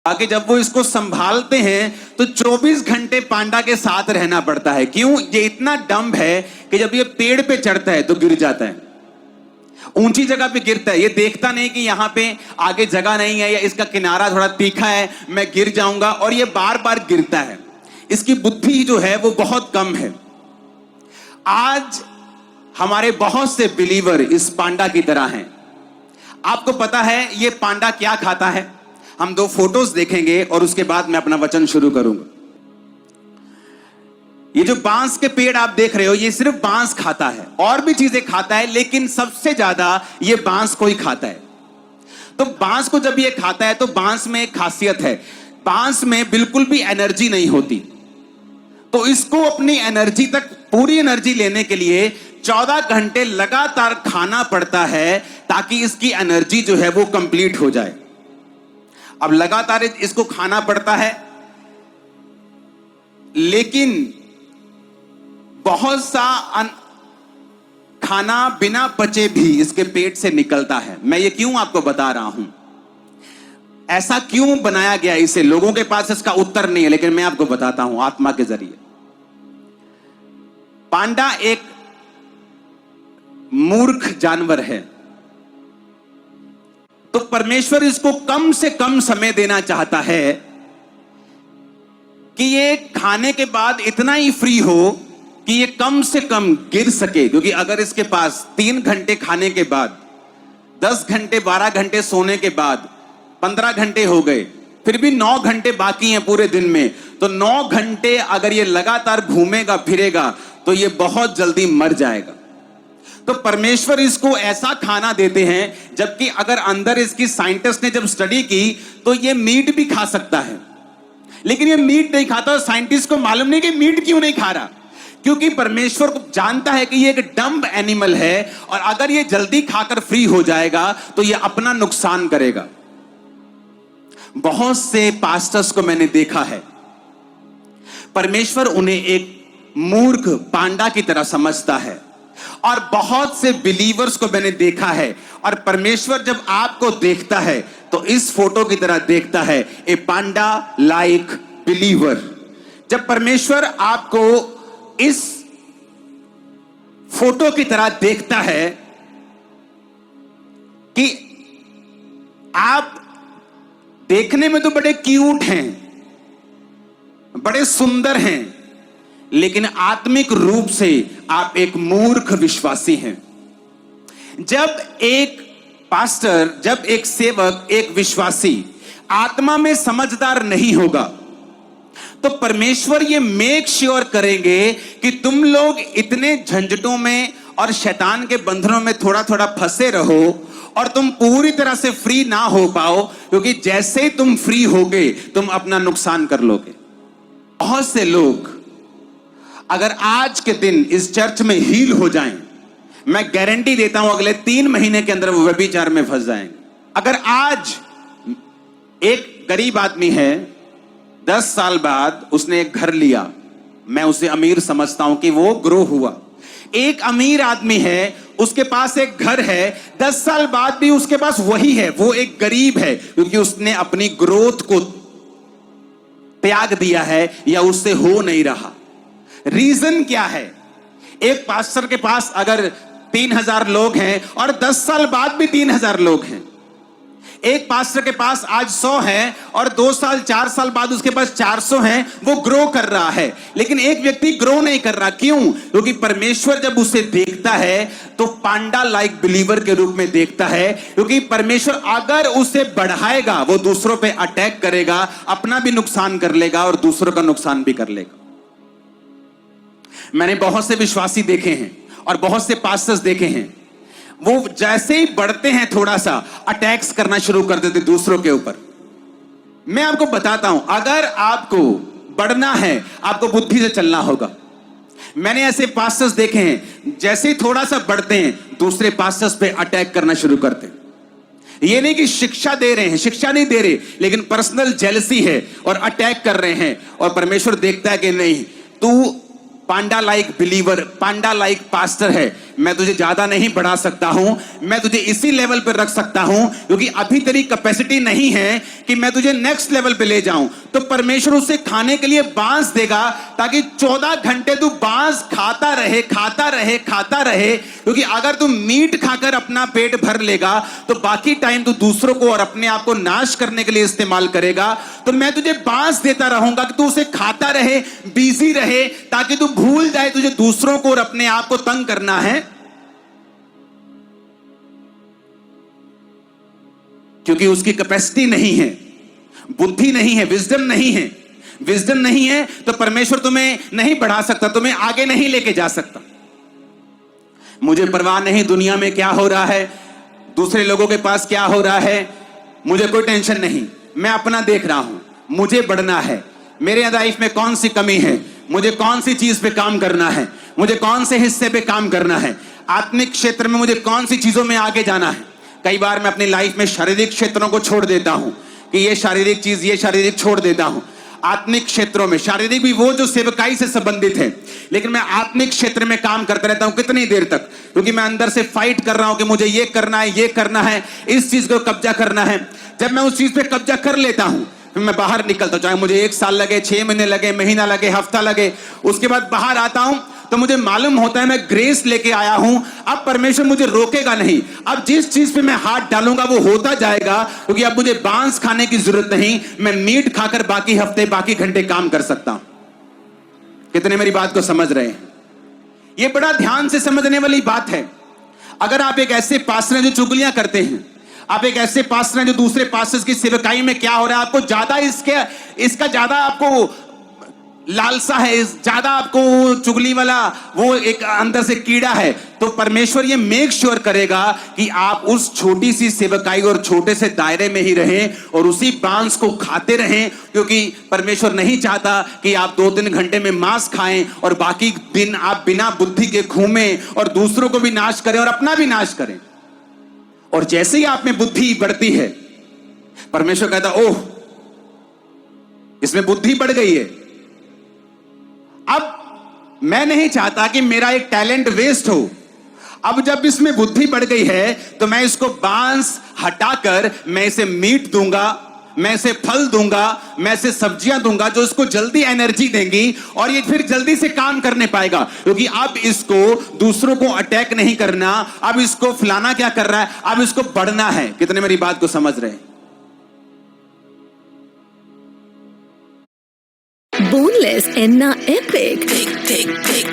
आगे जब वो इसको संभालते हैं तो 24 घंटे पांडा के साथ रहना पड़ता है। क्यों? ये इतना डम्ब है कि जब ये पेड़ पे चढ़ता है तो गिर जाता है, ऊंची जगह पे गिरता है। ये देखता नहीं कि यहां पे आगे जगह नहीं है या इसका किनारा थोड़ा तीखा है, मैं गिर जाऊंगा, और ये बार बार गिरता है। इसकी बुद्धि जो है वो बहुत कम है। आज हमारे बहुत से बिलीवर इस पांडा की तरह हैं। आपको पता है ये पांडा क्या खाता है? हम 2 फोटोज देखेंगे और उसके बाद मैं अपना वचन शुरू करूंगा। ये जो बांस के पेड़ आप देख रहे हो, ये सिर्फ बांस खाता है, और भी चीजें खाता है, लेकिन सबसे ज्यादा ये बांस को ही खाता है। तो बांस को जब ये खाता है तो बांस में एक खासियत है, बांस में बिल्कुल भी एनर्जी नहीं होती। तो इसको अपनी एनर्जी तक, पूरी एनर्जी लेने के लिए 14 घंटे लगातार खाना पड़ता है ताकि इसकी एनर्जी जो है वो कंप्लीट हो जाए। अब लगातार इसको खाना पड़ता है, लेकिन बहुत सा खाना बिना पचे भी इसके पेट से निकलता है। मैं ये क्यों आपको बता रहा हूं, ऐसा क्यों बनाया गया इसे? लोगों के पास इसका उत्तर नहीं है, लेकिन मैं आपको बताता हूं आत्मा के जरिए। पांडा एक मूर्ख जानवर है, तो परमेश्वर इसको कम से कम समय देना चाहता है कि ये खाने के बाद इतना ही फ्री हो कि ये कम से कम गिर सके। क्योंकि अगर इसके पास 3 घंटे खाने के बाद, 10 घंटे 12 घंटे सोने के बाद 15 घंटे हो गए, फिर भी 9 घंटे बाकी हैं पूरे दिन में, तो 9 घंटे अगर ये लगातार घूमेगा फिरेगा तो ये बहुत जल्दी मर जाएगा। तो परमेश्वर इसको ऐसा खाना देते हैं, जबकि अगर अंदर इसकी साइंटिस्ट ने जब स्टडी की तो ये मीट भी खा सकता है, लेकिन ये मीट नहीं खाता। साइंटिस्ट को मालूम नहीं कि मीट क्यों नहीं खा रहा, क्योंकि परमेश्वर को जानता है कि ये एक डम्ब एनिमल है, और अगर ये जल्दी खाकर फ्री हो जाएगा तो ये अपना नुकसान करेगा। बहुत से पास्टर्स को मैंने देखा है, परमेश्वर उन्हें एक मूर्ख पांडा की तरह समझता है, और बहुत से बिलीवर्स को मैंने देखा है, और परमेश्वर जब आपको देखता है तो इस फोटो की तरह देखता है, ए पांडा लाइक बिलीवर। जब परमेश्वर आपको इस फोटो की तरह देखता है कि आप देखने में तो बड़े क्यूट हैं, बड़े सुंदर हैं, लेकिन आत्मिक रूप से आप एक मूर्ख विश्वासी हैं। जब एक पास्टर, जब एक सेवक, एक विश्वासी आत्मा में समझदार नहीं होगा तो परमेश्वर ये मेक श्योर करेंगे कि तुम लोग इतने झंझटों में और शैतान के बंधनों में थोड़ा थोड़ा फंसे रहो, और तुम पूरी तरह से फ्री ना हो पाओ, क्योंकि जैसे ही तुम फ्री होगे तुम अपना नुकसान कर लोगे। बहुत से लोग अगर आज के दिन इस चर्च में हील हो जाएं, मैं गारंटी देता हूं अगले 3 महीने के अंदर वो व्यभिचार में फंस जाएंगे। अगर आज एक गरीब आदमी है, 10 साल बाद उसने एक घर लिया, मैं उसे अमीर समझता हूं कि वो ग्रो हुआ। एक अमीर आदमी है, उसके पास एक घर है, 10 साल बाद भी उसके पास वही है, वो एक गरीब है, क्योंकि उसने अपनी ग्रोथ को त्याग दिया है या उससे हो नहीं रहा। रीजन क्या है? एक पास्टर के पास अगर 3000 लोग हैं और 10 साल बाद भी 3000 लोग हैं, एक पास्टर के पास आज 100 हैं और 2 साल 4 साल बाद उसके पास 400 हैं, वो ग्रो कर रहा है। लेकिन एक व्यक्ति ग्रो नहीं कर रहा। क्यों? क्योंकि परमेश्वर जब उसे देखता है तो पांडा लाइक बिलीवर के रूप में देखता है, क्योंकि परमेश्वर अगर उसे बढ़ाएगा वो दूसरों पे अटैक करेगा, अपना भी नुकसान कर लेगा और दूसरों का नुकसान भी कर लेगा। मैंने बहुत से विश्वासी देखे हैं और बहुत से पास्टर्स देखे हैं, वो जैसे ही बढ़ते हैं थोड़ा सा अटैक्स करना शुरू कर देते दूसरों के ऊपर। मैं आपको बताता हूं, अगर आपको बढ़ना है आपको बुद्धि से चलना होगा। मैंने ऐसे पास्टर्स देखे हैं, जैसे ही थोड़ा सा बढ़ते हैं दूसरे पास्टर्स पे अटैक करना शुरू करते हैं। ये नहीं कि शिक्षा दे रहे हैं, शिक्षा नहीं दे रहे, लेकिन पर्सनल जेलसी है और अटैक कर रहे हैं, और परमेश्वर देखता है कि नहीं, तू पांडा लाइक बिलीवर, पांडा लाइक पास्टर है, मैं तुझे ज्यादा नहीं बढ़ा सकता हूं, मैं तुझे इसी लेवल पर रख सकता हूं क्योंकि अभी तेरी कैपेसिटी नहीं है कि मैं तुझे नेक्स्ट लेवल पे ले जाऊं। तो परमेश्वर उसे खाने के लिए बांस देगा ताकि 14 घंटे तू बांस खाता रहे, खाता रहे, खाता रहे। क्योंकि अगर तू मीट खाकर अपना पेट भर लेगा तो बाकी टाइम तू दूसरों को और अपने आप को नाश करने के लिए इस्तेमाल करेगा। तो मैं तुझे बांस देता रहूंगा कि तू उसे खाता रहे, बिजी रहे, ताकि तू भूल जाए तुझे दूसरों को और अपने आप को तंग करना है। क्योंकि उसकी कैपेसिटी नहीं है, बुद्धि नहीं है, विजडम नहीं है। विजडम नहीं है तो परमेश्वर तुम्हें नहीं बढ़ा सकता, तुम्हें आगे नहीं लेके जा सकता। मुझे परवाह नहीं दुनिया में क्या हो रहा है, दूसरे लोगों के पास क्या हो रहा है, मुझे कोई टेंशन नहीं। मैं अपना देख रहा हूं, मुझे बढ़ना है। मेरे लाइफ में कौन सी कमी है, मुझे कौन सी चीज पे काम करना है, मुझे कौन से हिस्से पे काम करना है, आत्मिक क्षेत्र में मुझे कौन सी चीजों में आगे जाना है। कई बार मैं अपनी लाइफ में शारीरिक क्षेत्रों को छोड़ देता हूं कि ये शारीरिक चीज, ये शारीरिक छोड़ देता हूं। आत्मिक क्षेत्रों में, शारीरिक भी वो जो सेवकाई से संबंधित है, लेकिन मैं आत्मिक क्षेत्र में काम करता रहता हूं। कितनी देर तक? क्योंकि मैं अंदर से फाइट कर रहा हूं कि मुझे ये करना है, ये करना है, इस चीज को कब्जा करना है। जब मैं उस चीज पे कब्जा कर लेता हूं फिर मैं बाहर निकलता हूं, चाहे मुझे 1 साल लगे, 6 महीने लगे, महीना लगे, हफ्ता लगे। उसके बाद बाहर आता हूं तो मुझे मालूम होता है मैं ग्रेस लेके आया हूं। अब परमेश्वर मुझे रोकेगा नहीं। अब जिस चीज पे मैं हाथ डालूंगा वो होता जाएगा, क्योंकि अब मुझे बांस खाने की जरूरत नहीं। मैं मीट खाकर बाकी हफ्ते, बाकी घंटे काम कर सकता हूं। कितने मेरी बात को समझ रहे हैं? ये बड़ा ध्यान से समझने वाली बात है। अगर आप एक ऐसे पास्टर हैं जो चुगलियां करते हैं, आप एक ऐसे पास्टर हैं जो दूसरे पास्टर्स की सेवकाई में क्या हो रहा है आपको ज्यादा इसका ज्यादा आपको लालसा है, ज्यादा आपको चुगली वाला वो एक अंदर से कीड़ा है, तो परमेश्वर ये मेक श्योर करेगा कि आप उस छोटी सी सेवकाई और छोटे से दायरे में ही रहें और उसी बांस को खाते रहें। क्योंकि परमेश्वर नहीं चाहता कि आप 2-3 घंटे में मांस खाएं और बाकी दिन आप बिना बुद्धि के घूमें और दूसरों को भी नाश करें और अपना भी नाश करें। और जैसे ही आप में बुद्धि बढ़ती है, परमेश्वर कहता ओह, इसमें बुद्धि बढ़ गई है। अब मैं नहीं चाहता कि मेरा एक टैलेंट वेस्ट हो। अब जब इसमें बुद्धि बढ़ गई है तो मैं इसको बांस हटाकर मैं इसे मीट दूंगा, मैं इसे फल दूंगा, मैं इसे सब्जियां दूंगा जो इसको जल्दी एनर्जी देंगी और ये फिर जल्दी से काम करने पाएगा। क्योंकि अब इसको दूसरों को अटैक नहीं करना, अब इसको फलाना क्या कर रहा है, अब इसको बढ़ना है। कितने मेरी बात को समझ रहे हैं? Boneless and not epic. Big, big, big